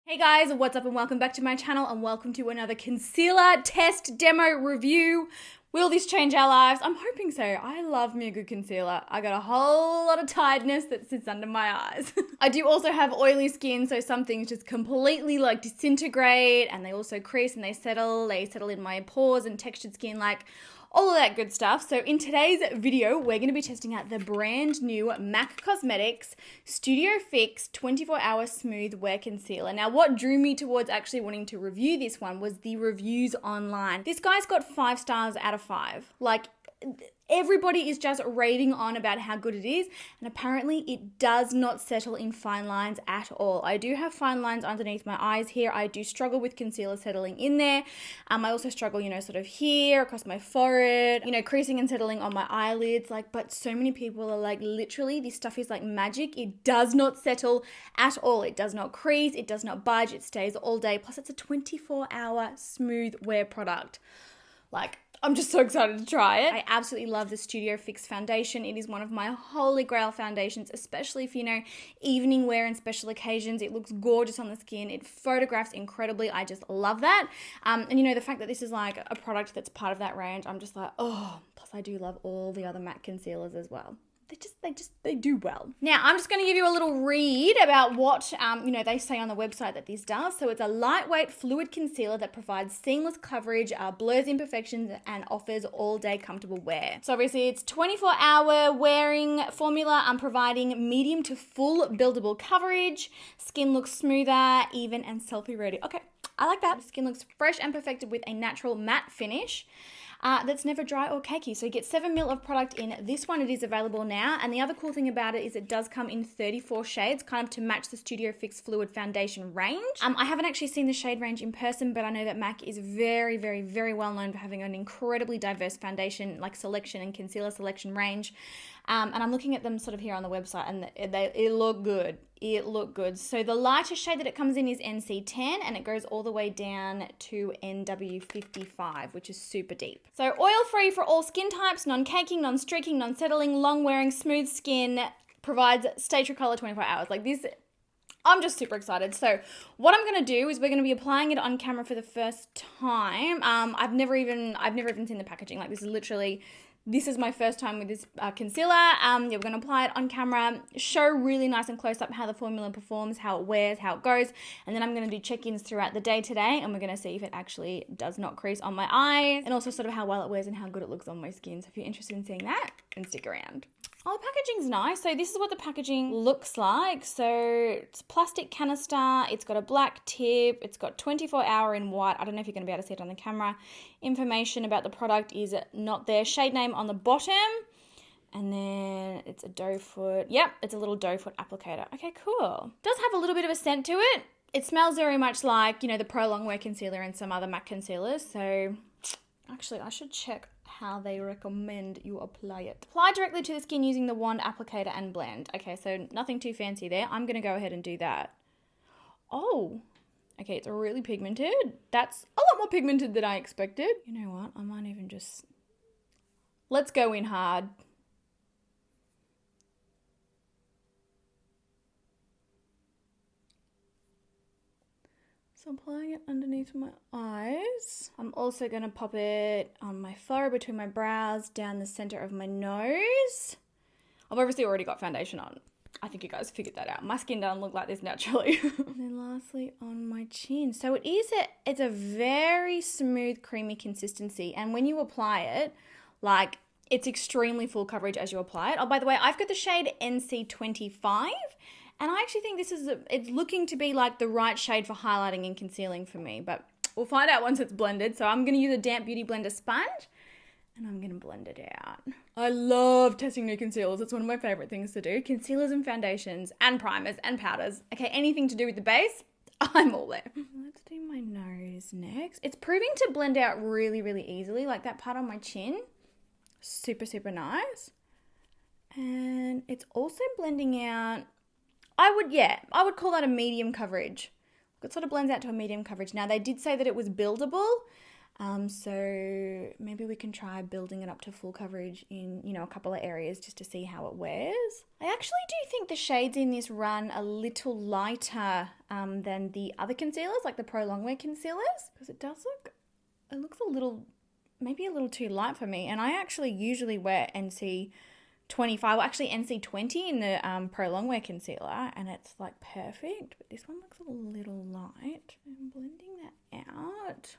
Hey guys, what's up and welcome back to my channel and welcome to another concealer test demo review. Will this change our lives? I'm hoping so. I love me a good concealer. I got a whole lot of tiredness that sits under my eyes. I do also have oily skin, so some things just completely like disintegrate and they also crease and they settle in my pores and textured skin, like all of that good stuff. So in today's video, we're going to be testing out the brand new MAC Cosmetics Studio Fix 24-Hour Smooth Wear Concealer. Now, what drew me towards actually wanting to review this one was the reviews online. This guy's got 5 stars out of 5. Like, everybody is just raving on about how good it is, and apparently it does not settle in fine lines at all. I do have fine lines underneath my eyes here. I do struggle with concealer settling in there. I also struggle, sort of here, across my forehead, creasing and settling on my eyelids. But so many people are like, literally, this stuff is like magic. It does not settle at all. It does not crease. It does not budge. It stays all day. Plus, it's a 24-hour smooth wear product. I'm just so excited to try it. I absolutely love the Studio Fix foundation. It is one of my holy grail foundations, especially for, evening wear and special occasions. It looks gorgeous on the skin. It photographs incredibly. I just love that. And the fact that this is like a product that's part of that range, I'm just like, oh, plus I do love all the other matte concealers as well. They do well. Now, I'm just going to give you a little read about what, they say on the website that this does. So it's a lightweight fluid concealer that provides seamless coverage, blurs imperfections, and offers all-day comfortable wear. So obviously it's 24-hour wearing formula. I'm providing medium to full buildable coverage. Skin looks smoother, even, and selfie ready. Okay, I like that. Skin looks fresh and perfected with a natural matte finish. That's never dry or cakey. So you get 7 ml of product in this one. It is available now. And the other cool thing about it is it does come in 34 shades, kind of to match the Studio Fix Fluid Foundation range. I haven't actually seen the shade range in person, but I know that MAC is very, very, very well known for having an incredibly diverse foundation, selection and concealer selection range. And I'm looking at them sort of here on the website, and it look good. It looked good. So the lightest shade that it comes in is NC10, and it goes all the way down to NW55, which is super deep. So oil-free for all skin types, non-caking, non-streaking, non-settling, long-wearing, smooth skin, provides stay true color 24 hours. I'm just super excited. So what I'm going to do is we're going to be applying it on camera for the first time. I've never even seen the packaging. This is my first time with this concealer. We're going to apply it on camera, show really nice and close up how the formula performs, how it wears, how it goes, and then I'm going to do check-ins throughout the day today, and we're going to see if it actually does not crease on my eyes, and also sort of how well it wears and how good it looks on my skin. So if you're interested in seeing that, then stick around. Oh, the packaging's nice. So this is what the packaging looks like. So it's a plastic canister. It's got a black tip. It's got 24-hour in white. I don't know if you're going to be able to see it on the camera. Information about the product is not there. Shade name on the bottom. And then it's a doe foot. Yep, it's a little doe foot applicator. Okay, cool. Does have a little bit of a scent to it. It smells very much like, the Pro Longwear concealer and some other MAC concealers. So actually, I should check how they recommend you apply it. Apply directly to the skin using the wand applicator and blend. Okay, so nothing too fancy there. I'm going to go ahead and do that. Oh, okay, it's really pigmented. That's a lot more pigmented than I expected. You know what? I might even just... Let's go in hard. So applying it underneath my eyes. I'm also going to pop it on my forehead, between my brows, down the center of my nose. I've obviously already got foundation on. I think you guys figured that out. My skin doesn't look like this naturally. And then lastly on my chin. So it's a very smooth, creamy consistency. And when you apply it, it's extremely full coverage as you apply it. Oh, by the way, I've got the shade NC25. And I actually think it's looking to be like the right shade for highlighting and concealing for me, but we'll find out once it's blended. So I'm going to use a damp beauty blender sponge and I'm going to blend it out. I love testing new concealers. It's one of my favorite things to do. Concealers and foundations and primers and powders. Okay, anything to do with the base, I'm all there. Let's do my nose next. It's proving to blend out really, really easily. Like that part on my chin, super, super nice. And it's also blending out... I would call that a medium coverage. It sort of blends out to a medium coverage. Now, they did say that it was buildable. So maybe we can try building it up to full coverage in, a couple of areas just to see how it wears. I actually do think the shades in this run a little lighter than the other concealers, like the Pro Longwear concealers, because it looks maybe a little too light for me. And I actually usually wear NC 25, well actually NC 20 in the Pro Longwear concealer, and it's like perfect, but this one looks a little light. I'm blending that out.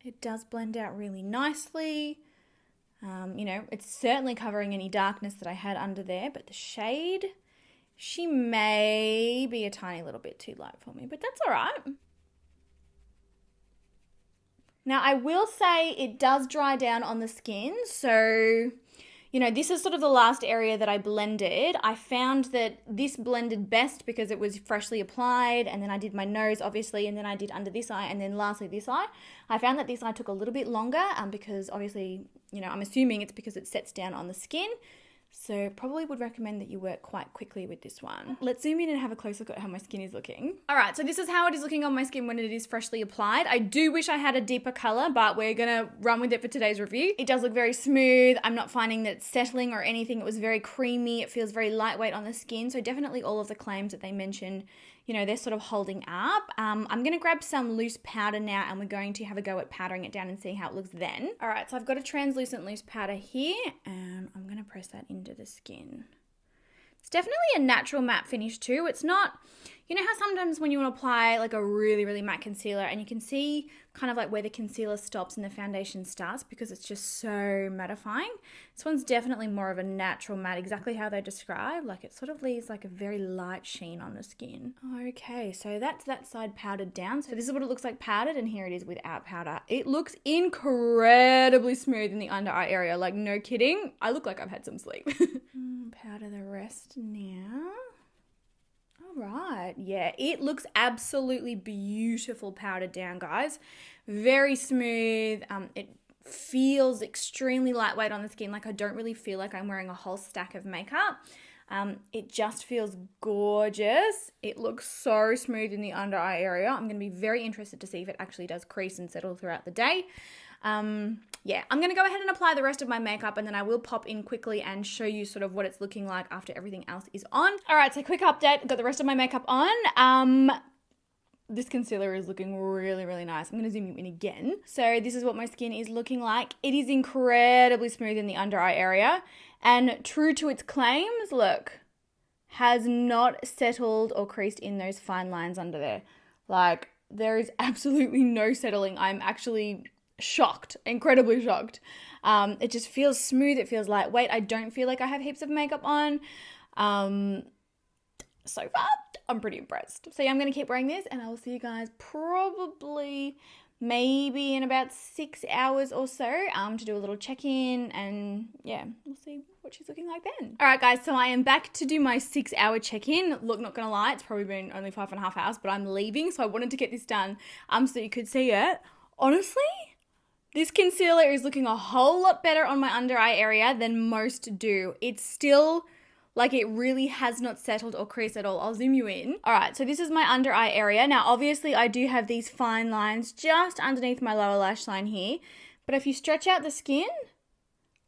It does blend out really nicely. It's certainly covering any darkness that I had under there, but the shade, she may be a tiny little bit too light for me, but that's all right. Now, I will say it does dry down on the skin, so this is sort of the last area that I blended. I found that this blended best because it was freshly applied, and then I did my nose, obviously, and then I did under this eye, and then lastly this eye. I found that this eye took a little bit longer because obviously, I'm assuming it's because it sets down on the skin. So probably would recommend that you work quite quickly with this one. Let's zoom in and have a close look at how my skin is looking. All right, so this is how it is looking on my skin when it is freshly applied. I do wish I had a deeper color, but we're gonna run with it for today's review. It does look very smooth. I'm not finding that it's settling or anything. It was very creamy. It feels very lightweight on the skin. So definitely all of the claims that they mentioned, they're sort of holding up. I'm gonna grab some loose powder now, and we're going to have a go at powdering it down and see how it looks then. All right, so I've got a translucent loose powder here, and I'm gonna press that into the skin. It's definitely a natural matte finish too. It's not, how sometimes when you want to apply like a really, really matte concealer and you can see kind of like where the concealer stops and the foundation starts because it's just so mattifying. This one's definitely more of a natural matte, exactly how they describe. Like it sort of leaves like a very light sheen on the skin. Okay, so that's that side powdered down. So this is what it looks like powdered, and here it is without powder. It looks incredibly smooth in the under eye area. Like no kidding. I look like I've had some sleep. Powder the rest now. All right, yeah, it looks absolutely beautiful powdered down, guys. Very smooth. It feels extremely lightweight on the skin. Like I don't really feel like I'm wearing a whole stack of makeup. It just feels gorgeous. It looks so smooth in the under eye area. I'm going to be very interested to see if it actually does crease and settle throughout the day. Yeah, I'm going to go ahead and apply the rest of my makeup, and then I will pop in quickly and show you sort of what it's looking like after everything else is on. All right, so quick update. Got the rest of my makeup on. This concealer is looking really, really nice. I'm going to zoom in again. So this is what my skin is looking like. It is incredibly smooth in the under eye area, and true to its claims, look, has not settled or creased in those fine lines under there. Like there is absolutely no settling. I'm actually shocked, incredibly shocked. It just feels smooth. It feels lightweight. I don't feel like I have heaps of makeup on. So far, I'm pretty impressed. So yeah, I'm going to keep wearing this, and I will see you guys probably maybe in about 6 hours or so to do a little check-in, and yeah, we'll see what she's looking like then. All right, guys, so I am back to do my 6-hour check-in. Look, not gonna lie, it's probably been only 5.5 hours, but I'm leaving, so I wanted to get this done so you could see it. Honestly, this concealer is looking a whole lot better on my under eye area than most do. It's still like it really has not settled or creased at all. I'll zoom you in. All right, so this is my under eye area. Now, obviously, I do have these fine lines just underneath my lower lash line here. But if you stretch out the skin,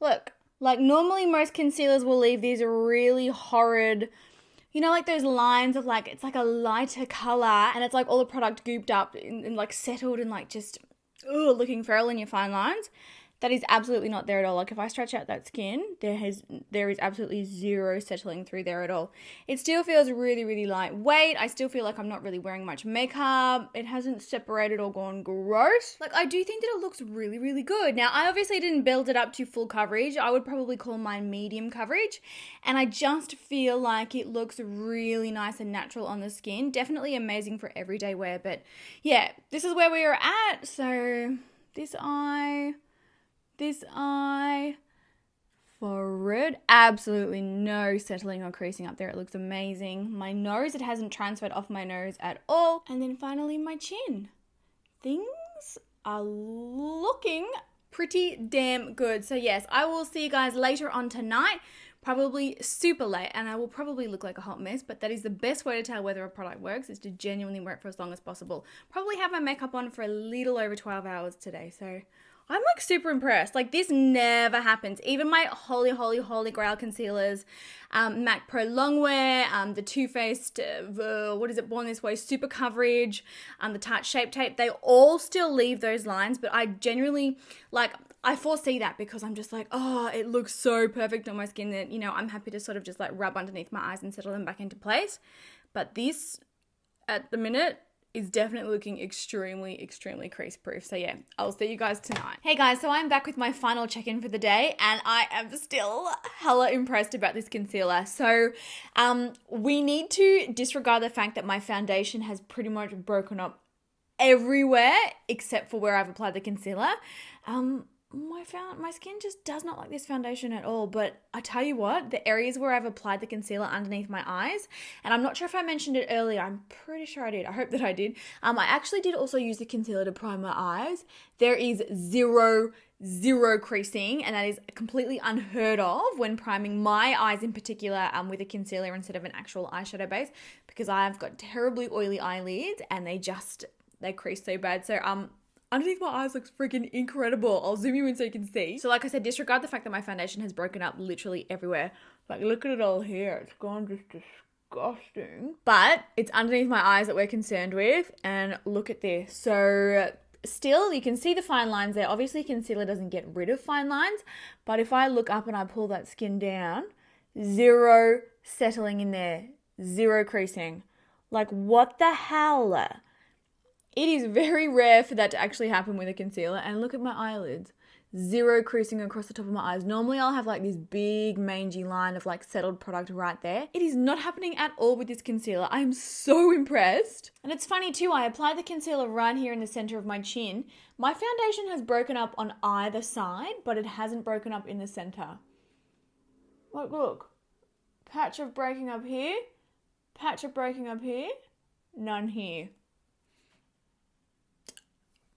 look, like normally most concealers will leave these really horrid, like those lines of like, it's like a lighter color and it's like all the product gooped up and like settled and like just looking feral in your fine lines. That is absolutely not there at all. Like if I stretch out that skin, there is absolutely zero settling through there at all. It still feels really, really lightweight. I still feel like I'm not really wearing much makeup. It hasn't separated or gone gross. Like I do think that it looks really, really good. Now I obviously didn't build it up to full coverage. I would probably call mine medium coverage. And I just feel like it looks really nice and natural on the skin. Definitely amazing for everyday wear. But yeah, this is where we are at. So this eye, forward, absolutely no settling or creasing up there. It looks amazing. My nose, it hasn't transferred off my nose at all. And then finally my chin. Things are looking pretty damn good. So yes, I will see you guys later on tonight probably super late, and I will probably look like a hot mess, but that is the best way to tell whether a product works, is to genuinely wear it for as long as possible. Probably have my makeup on for a little over 12 hours today, so I'm like super impressed. Like, this never happens. Even my holy grail concealers, MAC Pro Longwear, the Too Faced, Born This Way Super Coverage, the Tarte Shape Tape, they all still leave those lines, but I genuinely, like, I foresee that because I'm just like, oh, it looks so perfect on my skin that, you know, I'm happy to sort of just like rub underneath my eyes and settle them back into place. But this, at the minute, is definitely looking extremely crease proof. So yeah, I'll see you guys tonight. Hey guys, so I'm back with my final check-in for the day, and I am still hella impressed about this concealer. So we need to disregard the fact that my foundation has pretty much broken up everywhere except for where I've applied the concealer. My skin just does not like this foundation at all, but I tell you what, the areas where I've applied the concealer underneath my eyes, and I'm not sure if I mentioned it earlier, I'm pretty sure I did, I hope that I did, I actually did also use the concealer to prime my eyes. There is zero creasing, and that is completely unheard of when priming my eyes in particular with a concealer instead of an actual eyeshadow base, because I've got terribly oily eyelids and they crease so bad. So underneath my eyes looks freaking incredible. I'll zoom you in so you can see. So like I said, disregard the fact that my foundation has broken up literally everywhere. Like, look at it all here. It's gone just disgusting. But it's underneath my eyes that we're concerned with. And look at this. So still, you can see the fine lines there. Obviously, concealer doesn't get rid of fine lines. But if I look up and I pull that skin down, zero settling in there. Zero creasing. Like, what the hell? It is very rare for that to actually happen with a concealer. And look at my eyelids. Zero creasing across the top of my eyes. Normally I'll have like this big mangy line of like settled product right there. It is not happening at all with this concealer. I am so impressed. And it's funny too, I applied the concealer right here in the center of my chin. My foundation has broken up on either side, but it hasn't broken up in the center. Like, look. Patch of breaking up here. Patch of breaking up here. None here.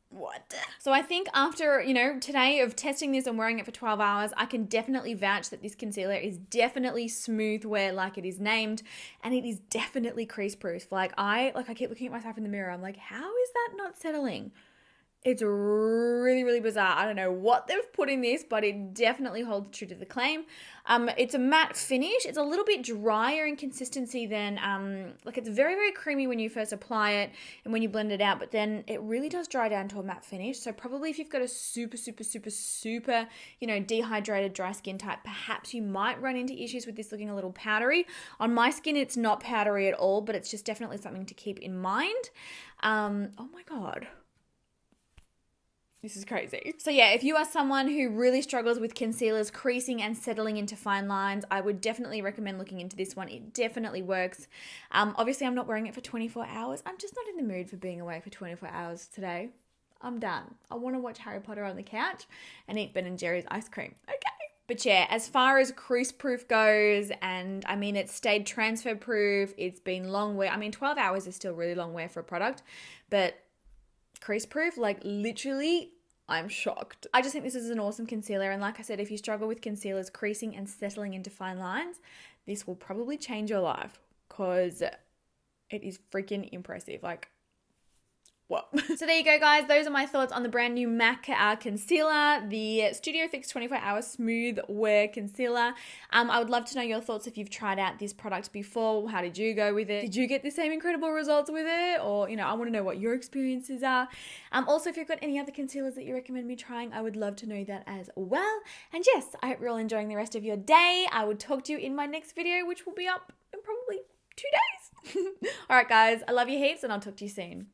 What? So I think after, you know, today of testing this and wearing it for 12 hours, I can definitely vouch that this concealer is definitely smooth wear like it is named, and it is definitely crease proof. Like I keep looking at myself in the mirror. I'm like, how is that not settling? It's really bizarre. I don't know what they've put in this, but it definitely holds true to the claim. It's a matte finish. It's a little bit drier in consistency than, like it's very creamy when you first apply it and when you blend it out, but then it really does dry down to a matte finish. So probably if you've got a super, you know, dehydrated dry skin type, perhaps you might run into issues with this looking a little powdery. On my skin, it's not powdery at all, but it's just definitely something to keep in mind. Oh my God. This is crazy. So yeah, if you are someone who really struggles with concealers creasing and settling into fine lines, I would definitely recommend looking into this one. It definitely works. Obviously, I'm not wearing it for 24 hours. I'm just not in the mood for being away for 24 hours today. I'm done. I want to watch Harry Potter on the couch and eat Ben & Jerry's ice cream. Okay. But yeah, as far as crease proof goes, and I mean, it's stayed transfer proof. It's been long wear. I mean, 12 hours is still really long wear for a product, but crease proof, like literally, I'm shocked. I just think this is an awesome concealer, and like I said, if you struggle with concealers creasing and settling into fine lines, this will probably change your life because it is freaking impressive. Like, what? So there you go, guys. Those are my thoughts on the brand new MAC concealer, the Studio Fix 24-Hour Smooth Wear Concealer. I would love to know your thoughts if you've tried out this product before. How did you go with it? Did you get the same incredible results with it? Or, you know, I want to know what your experiences are. Also, if you've got any other concealers that you recommend me trying, I would love to know that as well. And yes, I hope you're all enjoying the rest of your day. I will talk to you in my next video, which will be up in probably 2 days. All right, guys, I love you heaps, and I'll talk to you soon.